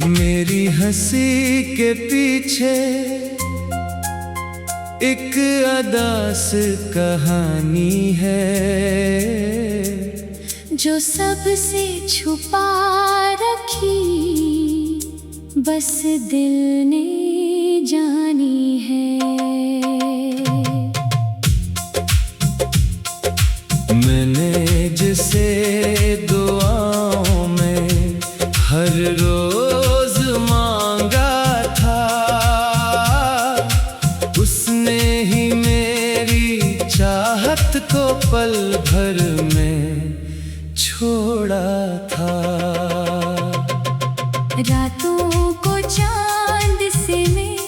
मेरी हंसी के पीछे एक अदास कहानी है जो सबसे छुपा रखी बस दिल ने जानी है। मैंने जिसे दुआओं में हर रोज मांगा था, उसने ही मेरी चाहत को पल भर में छोड़ा था। रातों को चांद से मैं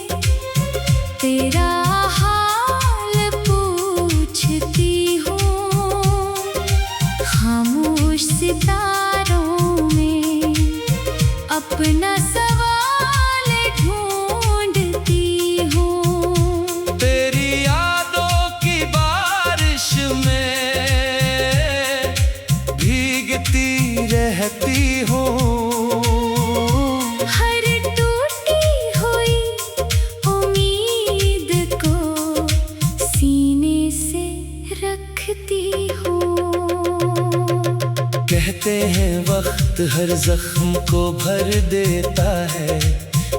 तेरा हाल पूछती हूँ, खामोश सितारों में अपना सवाल ढूंढती हूँ। तेरी यादों की बारिश में भीगती रहती हूँ, हर टूटी हुई उम्मीद को सीने से रखती हूँ। कहते हैं वक्त हर जख्म को भर देता है,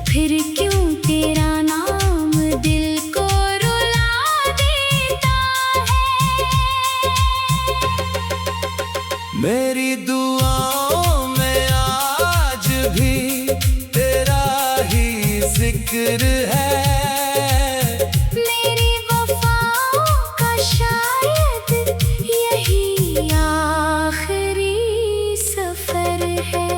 फिर क्यों तेरा नाम दिल को रुला देता है। मेरी दुआओं में आज भी तेरा ही जिक्र है। मेरी वफाओं का शायद यही आखिरी सफर है।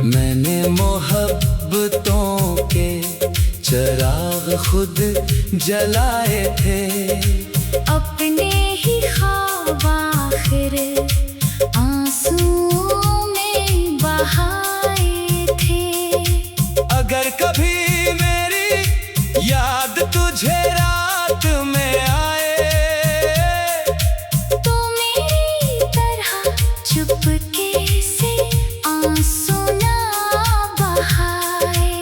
मैंने मोहब्बतों के चिराग खुद जलाए थे, अपने ही ख्वाब आखिर आंसुओं में बहाए थे। अगर कभी मेरी याद तुझे रात में आए, तो मेरी तरह चुपके से आंसू ना बहाए।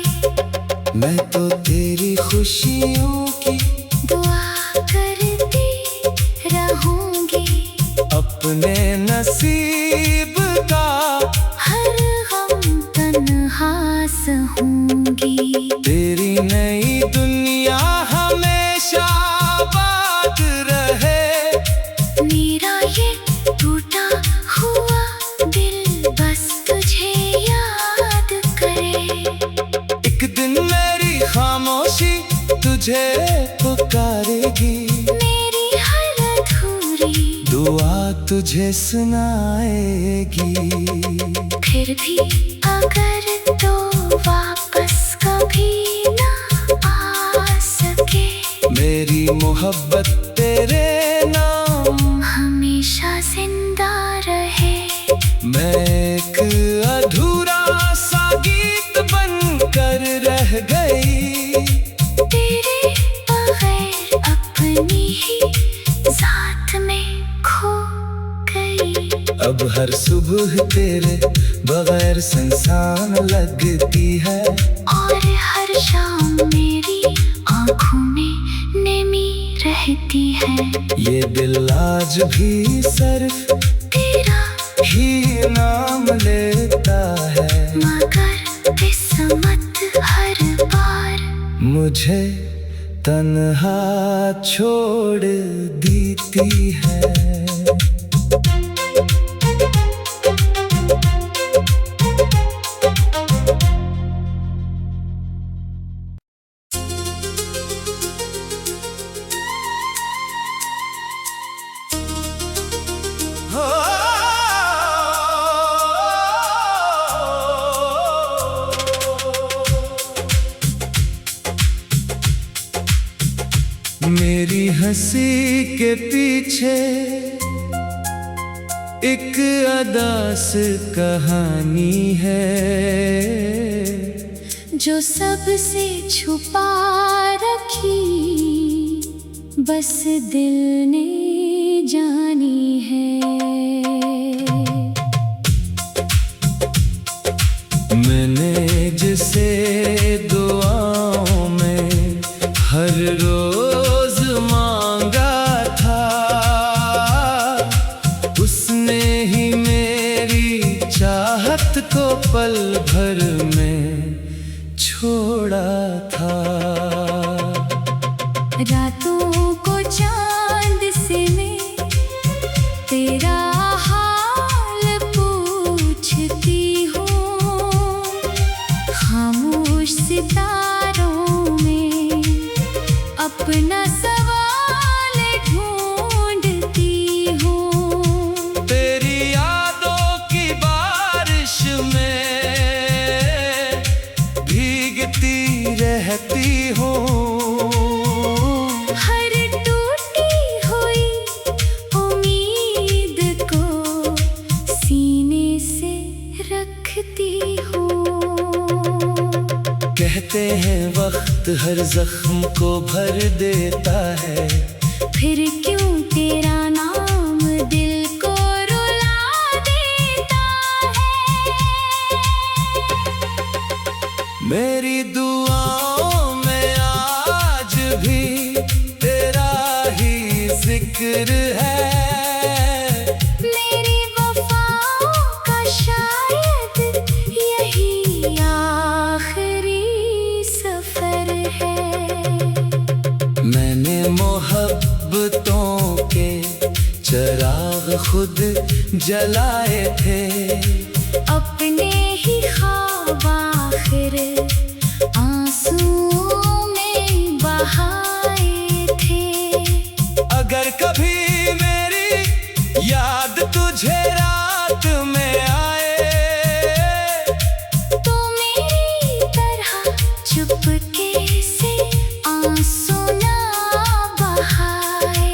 मैं तो तेरी खुशियों की दुआ करती रहूंगी, अपने नसीब का हर गम तन्हा सहूंगी। तेरी नई दुनिया हमेशा आबाद रहे। मेरा ये टूटा हुआ दिल बस तुझे याद करे। एक दिन मेरी खामोशी तुझे पुकारेगी, मेरी हर अधूरी दुआ तुझे सुनाएगी। फिर भी अगर तो वापस कभी ना आ सके, मेरी मोहब्बत तेरे नाम हमेशा जिंदा रहे। मैं एक अधूरा सा गीत बनकर रह गई, तेरे बगैर अपनी ही जात में खो गई। अब हर सुबह तेरे बगैर सुनसान लगती है, और हर शाम मेरी आँखों में नेमी रहती है। ये दिल आज भी सिर्फ तेरा ही नाम लेता है, मगर किस्मत हर बार मुझे तन्हा छोड़ देती है। मेरी हंसी के पीछे एक अदास कहानी है जो सबसे छुपा रखी बस दिल ने जानी है। मैंने चाहत को पल भर में छोड़ा था। रातों को चांद से मैं तेरा हाल पूछती हूँ, खामोश सितारों में अपना सवाल ढूंढती हूँ। तेरी यादों की बारिश में भीगती रहती हूँ। हर टूटी हुई उम्मीद को सीने से रखती हूँ। कहते हैं वक्त हर जख्म को भर देता है, फिर क्यों तेरा नाम दिल को रुला देता है। मेरी दुआओं में आज भी तेरा ही जिक्र है। मेरी वफाओं का शायद यही आखिरी सफर है। मैंने मोहब्बतों के चिराग खुद जलाए थे, अपने ही ख्वाब आखिर आंसुओं में बहाए थे। अगर कभी मेरी याद तुझे रात में आए, तो मेरी तरह चुपके से आंसू ना बहाए।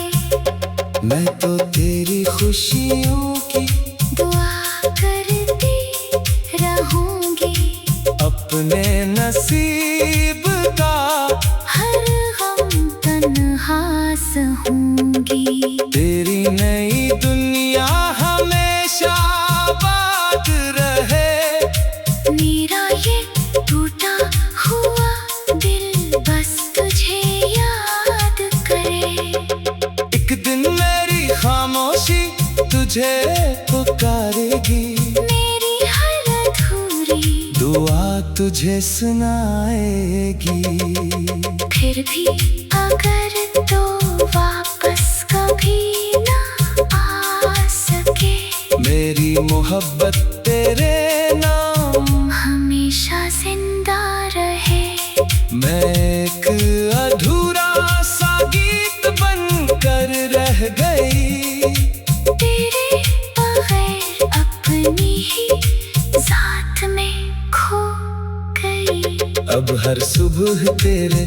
मैं तो तेरी खुशियों की दुआ करती रहूंगी, अपने नसीब का हर गम तन्हा सहूंगी। तेरी नई दुनिया हमेशा आबाद रहे। मेरा ये टूटा हुआ दिल बस तुझे याद करे। एक दिन मेरी खामोशी तुझे पुकारेगी, मेरी हर अधूरी दुआ तुझे सुनाएगी। फिर भी अगर तो वापस कभी ना आ सके, मेरी मोहब्बत तेरे नाम हमेशा जिंदा रहे। मैं एक अधूरा सा गीत बनकर रह गई, तेरे बगैर अपनी ही जात में खो गई। अब हर सुबह तेरे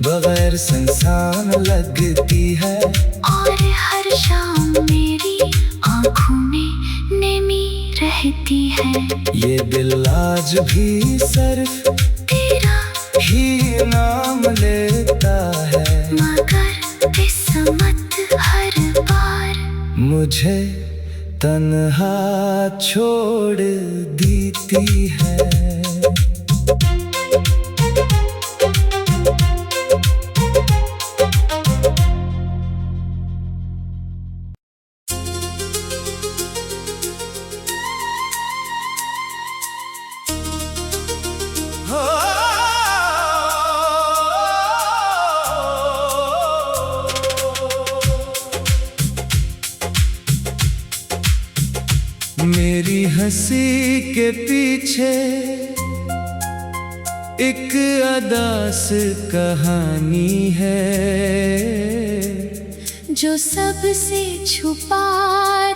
बगैर सुनसान लगती है, और हर शाम मेरी आँखों में नेमी रहती है। ये दिल आज भी सिर्फ तेरा ही नाम लेता है, मगर किस्मत हर बार मुझे तन्हा छोड़ देती है। मेरी हंसी के पीछे एक अदास कहानी है, जो सबसे छुपा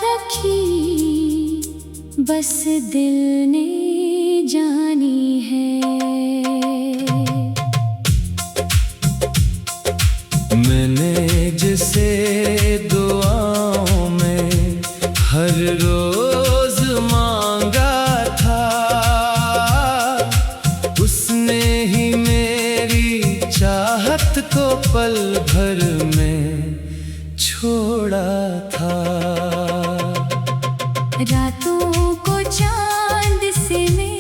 रखी बस दिल ने जानी है। मैंने जिसे दुआओं में हर रोज मांगा था, उसने ही मेरी चाहत को पल भर में छोड़ा था। रातों को चांद से मैं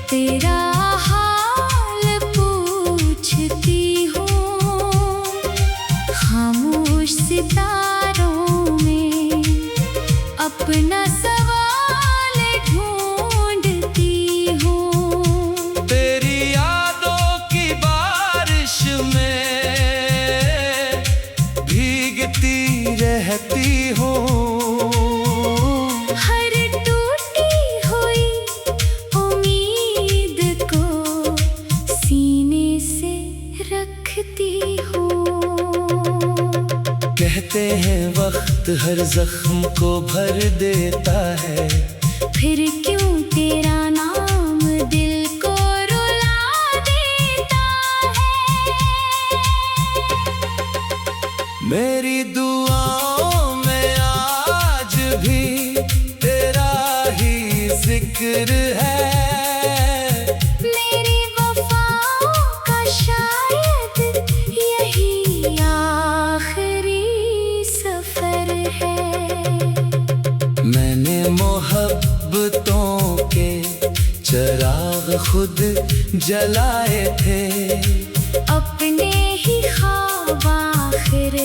तेरा वक्त हर जख्म को भर देता है। फिर क्यों तेरा नाम दिल को रुला देता है। मेरी दुआओं में आज भी तेरा ही जिक्र है। मेरी वफाओं का शायद यही आखिरी सफर है। मैंने मोहब्बतों के चिराग खुद जलाए थे। अपने ही ख्वाब आखिर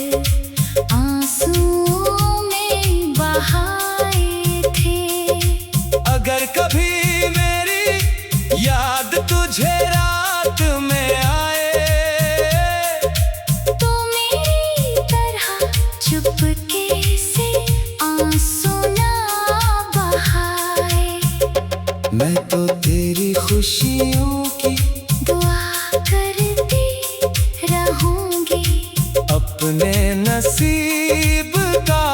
आंसुओं में बहाए थे। अगर कभी मेरी याद तुझे रात में आए तो मेरी तरह चुपके से आंसू ना बहाए। मैं तो तेरी खुशियों की दुआ करती रहूंगी। अपने नसीब का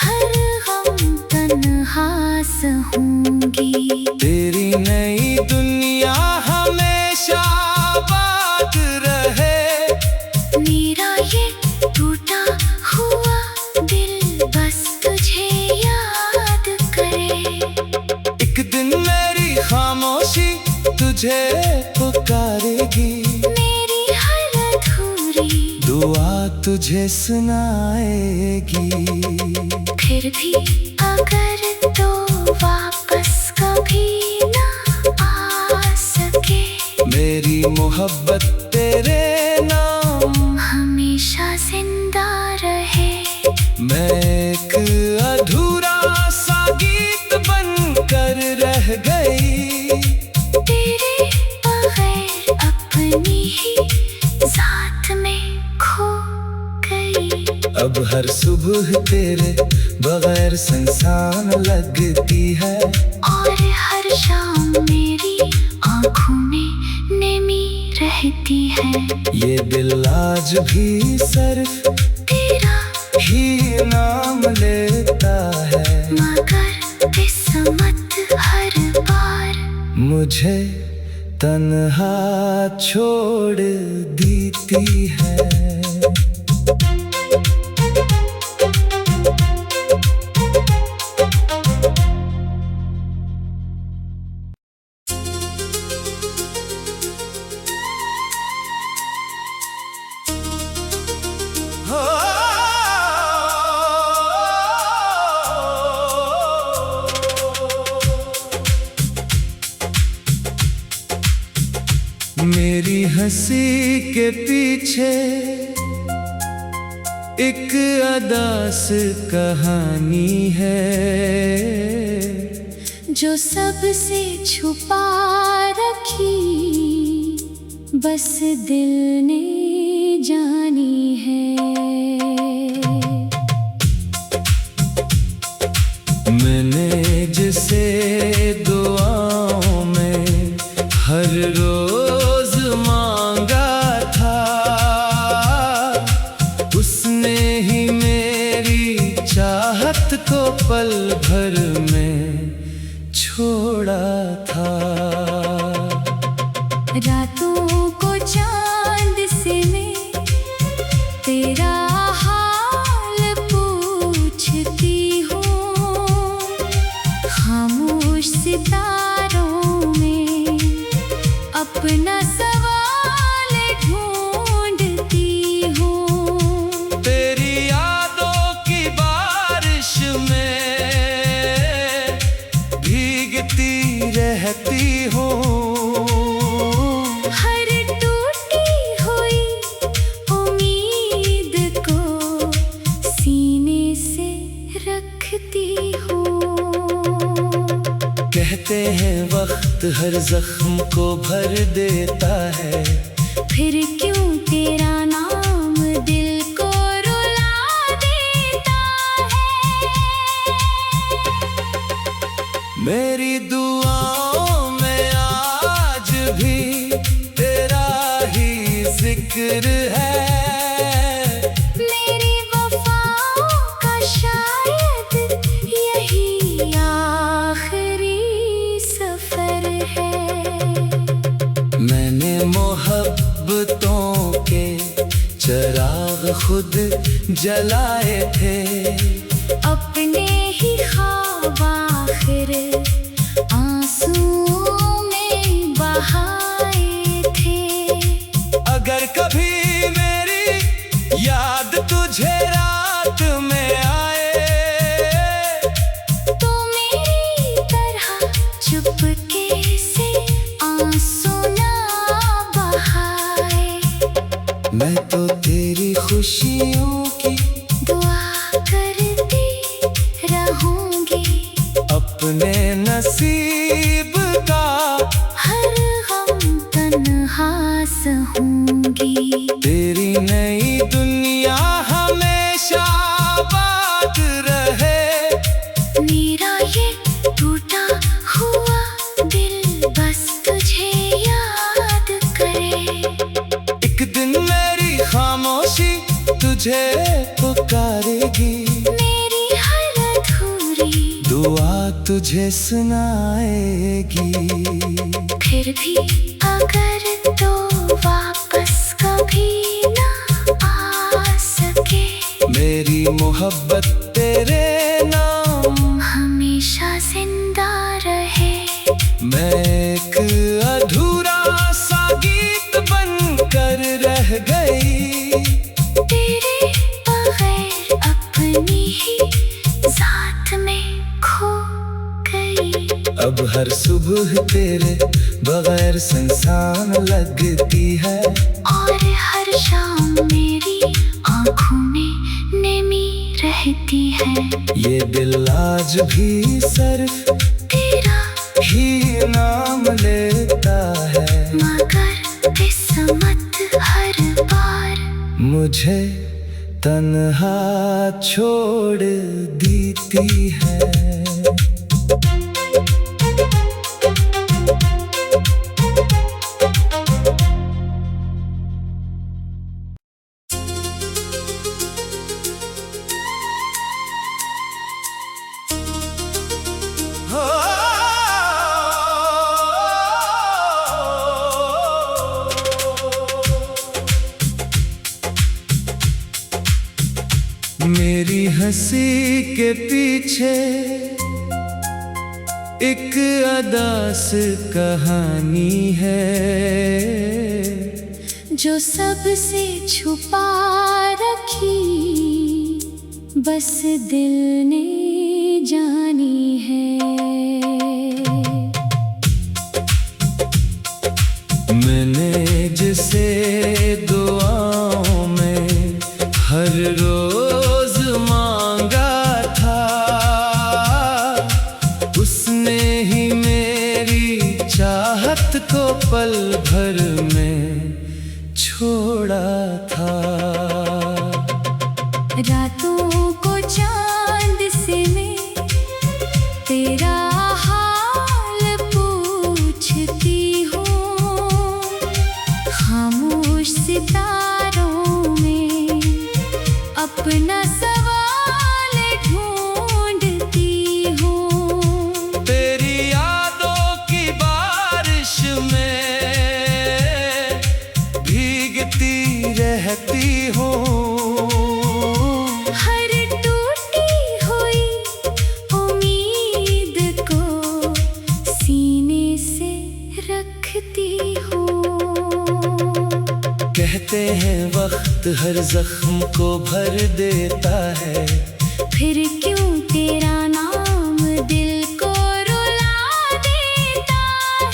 हर गम तन्हा सहूंगी। तेरी नई दुनिया हमेशा आबाद रहे। मेरा ये टूटा हुआ दिल बस तुझे याद करे। एक दिन मेरी खामोशी तुझे पुकारेगी। मेरी हर अधूरी दुआ तुझे सुनाएगी। फिर भी अगर तो वापस कभी ना आ सके। मेरी मोहब्बत तेरे नाम हमेशा जिंदा रहे। मैं एक अधूरा सा गीत बनकर रह गई। तेरे बगैर अपनी ही जात में खो गई। अब हर सुबह तेरे बगैर सुनसान लगती है। और हर शाम मेरी आँखों में नेमी रहती है। ये दिल आज भी सिर्फ तेरा ही नाम लेता है। मगर किस्मत हर बार मुझे तन्हा छोड़ देती है। मेरी हंसी के पीछे एक अदास कहानी है। जो सबसे छुपा रखी बस दिल ने जानी है। मैंने जिसे दुआओं में हर रोज मांगा था, उसने ही मेरी चाहत को पल भर में छोड़ा था। रातों को चांद से मैं तेरा हाल पूछती हूँ। खामोश सितारों में अपना सवाल ढूंढती हूँ। तेरी यादों की बारिश में भीगती रहती हूँ। हर टूटी हुई उम्मीद को सीने से रखती हूँ। कहते हैं वक्त हर जख्म को भर देता है, फिर क्यों तेरा नाम दिल को रुला देता है। मेरी दुआओं में आज भी तेरा ही जिक्र है। मेरी वफाओं का मोहब्बतों के चिराग खुद जलाए थे, अपने ही ख्वाब आखिर आंसुओं में बहाए थे। अगर कभी मेरी याद तुझे रात में आए, तो मेरी तरह चुपके से आंसू ना बहाए। मैं तो तेरी खुशियों की दुआ करती रहूंगी, अपने नसीब का हर गम तन्हा सहूंगी। तेरी नई दुनिया हमेशा आबाद रहे, मेरा ये टूटा हुआ दिल बस तुझे याद करे। एक दिन मेरी खामोशी तुझे पुकारेगी, मेरी हर अधूरी दुआ तुझे सुनाएगी। फिर भी अगर तो वापस कभी ना आ सके, मेरी मोहब्बत तेरे नाम हमेशा जिंदा रहे। मैं एक अधूरा सा गीत बनकर रह गई, तेरे बगैर अपनी ही जात में खो गई। अब हर सुबह तेरे बगैर सुनसान लगती है, और हर शाम मेरी आँखों में नेमी रहती है। ये दिल आज भी सिर्फ तेरा ही नाम लेता है, मगर किस्मत हर बार मुझे तन्हा छोड़ देती है। मेरी हंसी के पीछे एक अदास कहानी है, जो सबसे छुपा रखी बस दिल ने जानी है। मैंने जिसे दुआओं में हर रोज मांगा था, उसने ही मेरी चाहत को पल भर में छोड़ा था। रातों को चांद से मैं तेरा हाल पूछती हूँ, खामोश सितारों में अपना सवाल ढूंढती हूँ। तेरी यादों की बारिश में भीगती रहती हूँ, हर टूटी हुई उम्मीद को सीने से रखती हूँ। कहते हैं वक्त हर जख्म को भर देता है, फिर क्यों तेरा नाम दिल को रुला देता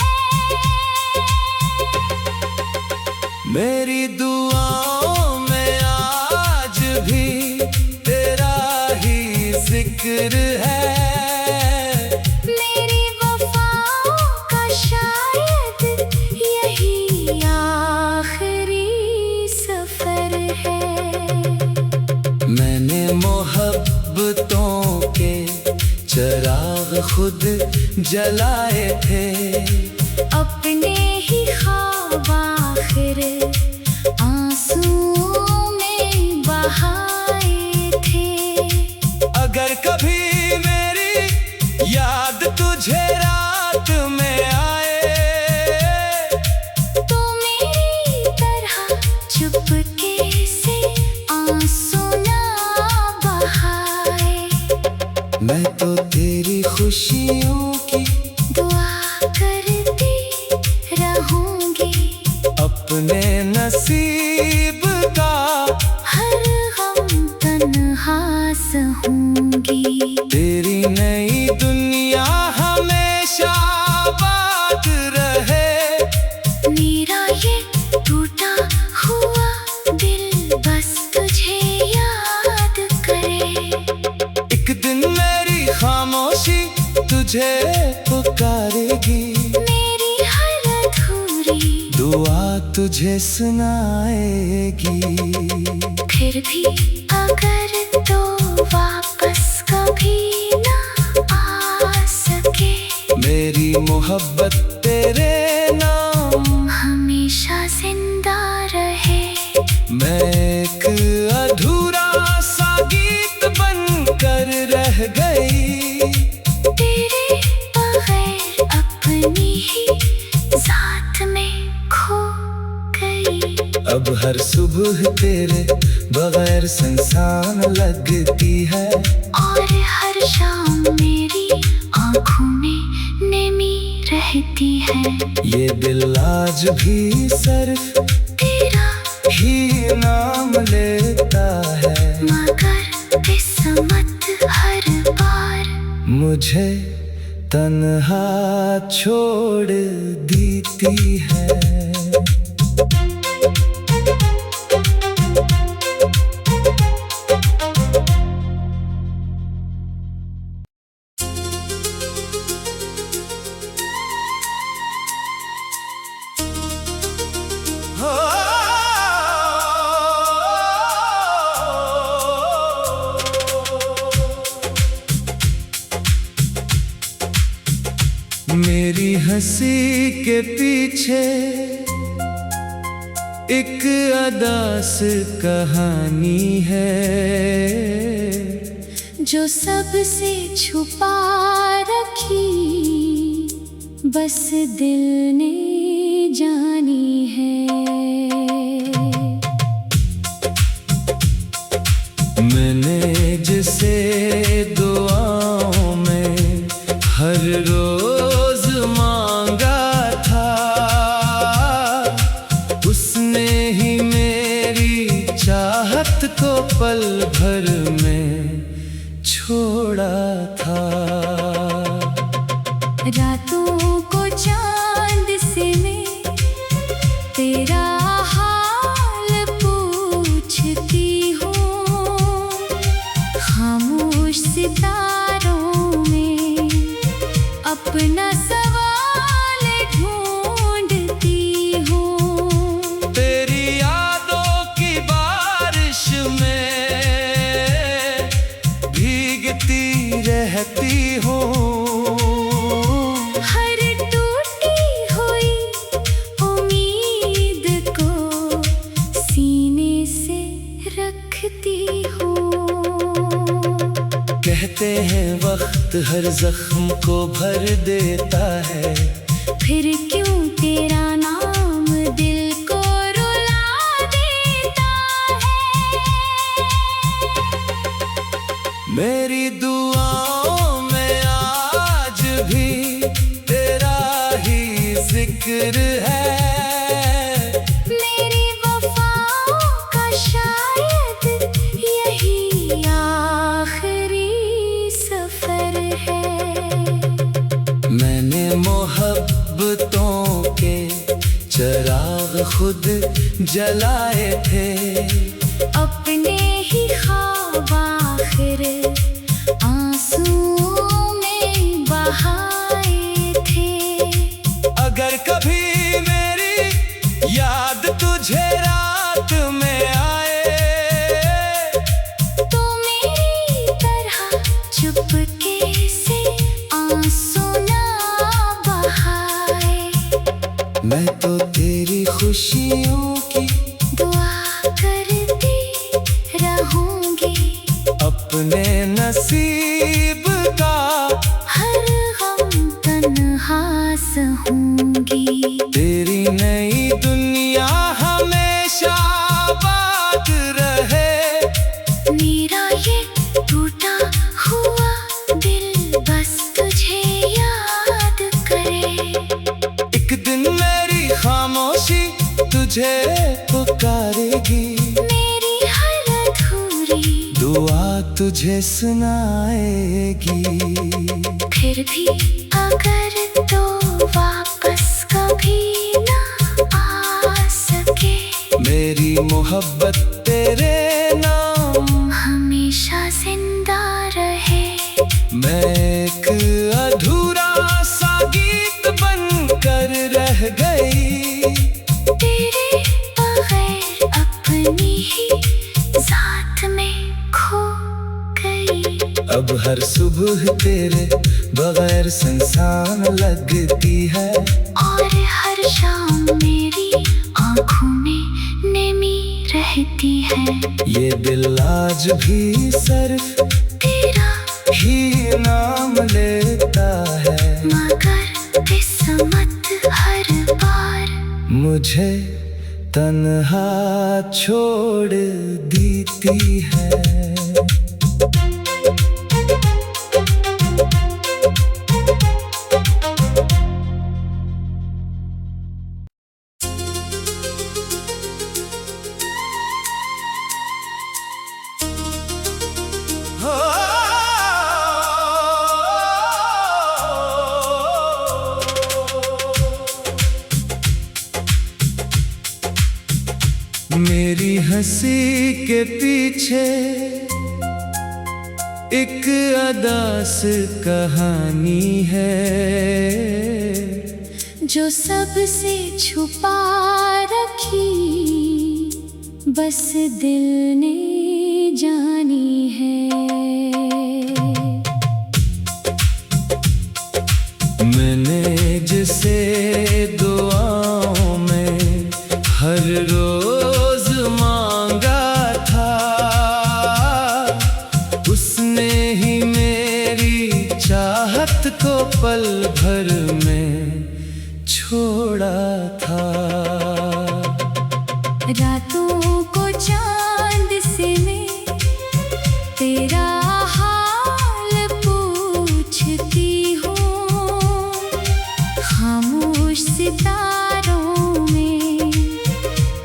है। मेरी दुआओं में आज भी तेरा ही जिक्र है, मेरी वफाओं का शायद यही आखिरी सफर है। मैंने मोहब्बतों के चिराग खुद जलाए थे, अपने ही ख्वाब आखिर आंसुओं में बहाए थे। अगर कभी मेरी याद तुझे रात में आए, तो अपने नसीब का हर गम तन्हा सहूंगी। तेरी नई दुनिया हमेशा आबाद रहे। मेरा ये टूटा हुआ दिल बस तुझे याद करे। एक दिन मेरी खामोशी तुझे पुकारेगी। मेरी हर अधूरी दुआ तुझे सुनाएगी। फिर भी अगर तो वापस कभी ना आ सके, मेरी मोहब्बत तेरे नाम हमेशा जिंदा रहे। मैं एक अधूरा सा गीत बनकर रह गई। तेरे बगैर अपनी ही जात में खो गई। अब हर सुबह तेरे बगैर सुनसान लगती है। और हर शाम मेरी आँखों में नेमी रहती है। ये दिल आज भी सिर्फ तेरा ही नाम लेता है। मगर किस्मत हर बार मुझे तन्हा छोड़ देती है। मेरी हंसी के पीछे एक अदास कहानी है, जो सबसे छुपा रखी बस दिल ने जानी है। मैंने जिसे दुआओं में हर रोज मांगा था, उसने ही मेरी चाहत को पल भर में छोड़ा था। रातों को चांद से मैं तेरा हाल पूछती हूँ, खामोश सितारों में अपना सवाल ढूंढती हूँ। तेरी यादों की बारिश में भीगती रहती हूँ। हर टूटी हुई उम्मीद को सीने से रखती हूँ। कहते हैं वक्त हर जख्म को भर देता है, फिर क्यों तेरा नाम दिल को रुला देता है। मेरी दुआओं में आज भी तेरा ही जिक्र है। मेरी वफाओं का शायद यही आखिरी सफर है। मैंने मोहब्बतों के चिराग खुद जलाए थे, अपने ही ख्वाब आखिर आंसुओं में बहाए थे। अगर कभी मेरी याद तुझे रात में आए, तो मेरी तरह चुपके से आंसू ना बहाए। मैं तो तेरी खुशियों की दुआ करती रहूंगी, अपने नसीब का हर गम तन्हा सहूंगी। तेरी नई दुनिया हमेशा आबाद रहे। मेरा ये टूटा हुआ दिल बस तुझे याद करे। एक दिन मेरी खामोशी तुझे तुझे पुकारेगी, मेरी हर अधूरी दुआ तुझे सुनाएगी। फिर भी अगर तो वापस कभी ना आ सके, मेरी मोहब्बत तेरे नाम हमेशा जिंदा रहे। मैं एक अधूरा सा गीत बनकर रह गई, तेरे बगैर अपनी ही जात में खो गई। अब हर सुबह तेरे बगैर सुनसान लगती है, और हर शाम मेरी आँखों में नेमी रहती है। ये दिल आज भी सिर्फ तेरा ही नाम लेता है, मगर किस्मत हर बार मुझे तन्हा छोड़ देती है। मेरी हंसी के पीछे एक अदास कहानी है, जो सबसे छुपा रखी बस दिल ने जानी है। मैंने जिसे दुआओं में हर रोज मांगा था, उसने ही मेरी चाहत को पल भर में छोड़ा था। रातों को चांद से मैं तेरा हाल पूछती हूँ, खामोश सितारों में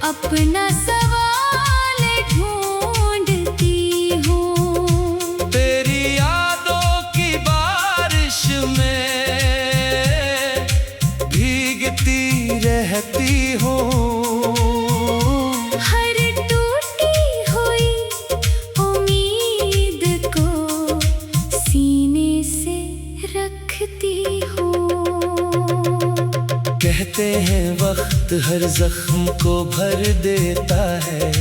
अपना सवाल ढूंढती हूँ। तेरी यादों की बारिश में भीगती रहती हूँ, हर टूटी हुई उम्मीद को सीने से रखती हूँ। कहते हैं वक्त हर जख्म को भर देता है,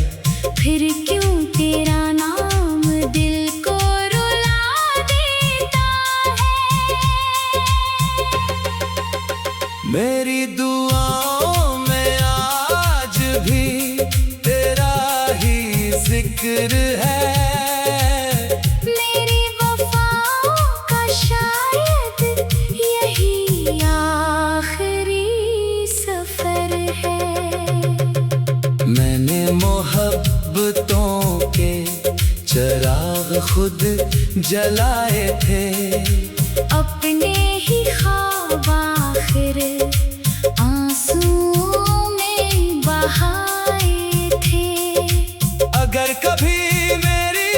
फिर क्यों तेरा नाम दिल को रुला देता है। मेरी दुआओं में आज भी तेरा ही जिक्र है, मेरी वफाओं का शायद यही आखिरी सफर है। मैंने मोहब्बतों के चिराग खुद जलाए थे, अपने ही ख्वाब आखिर आंसुओं में बहाए थे। अगर कभी मेरी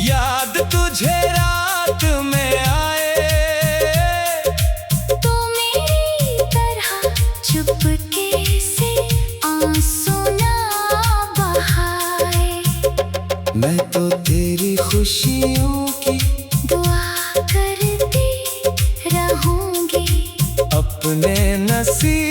याद तुझे रात में आए, तो मेरी तरह चुपके से आंसू ना बहाए। मैं तो तेरी खुशियों की दुआ करती रहूंगी, अपने नसीब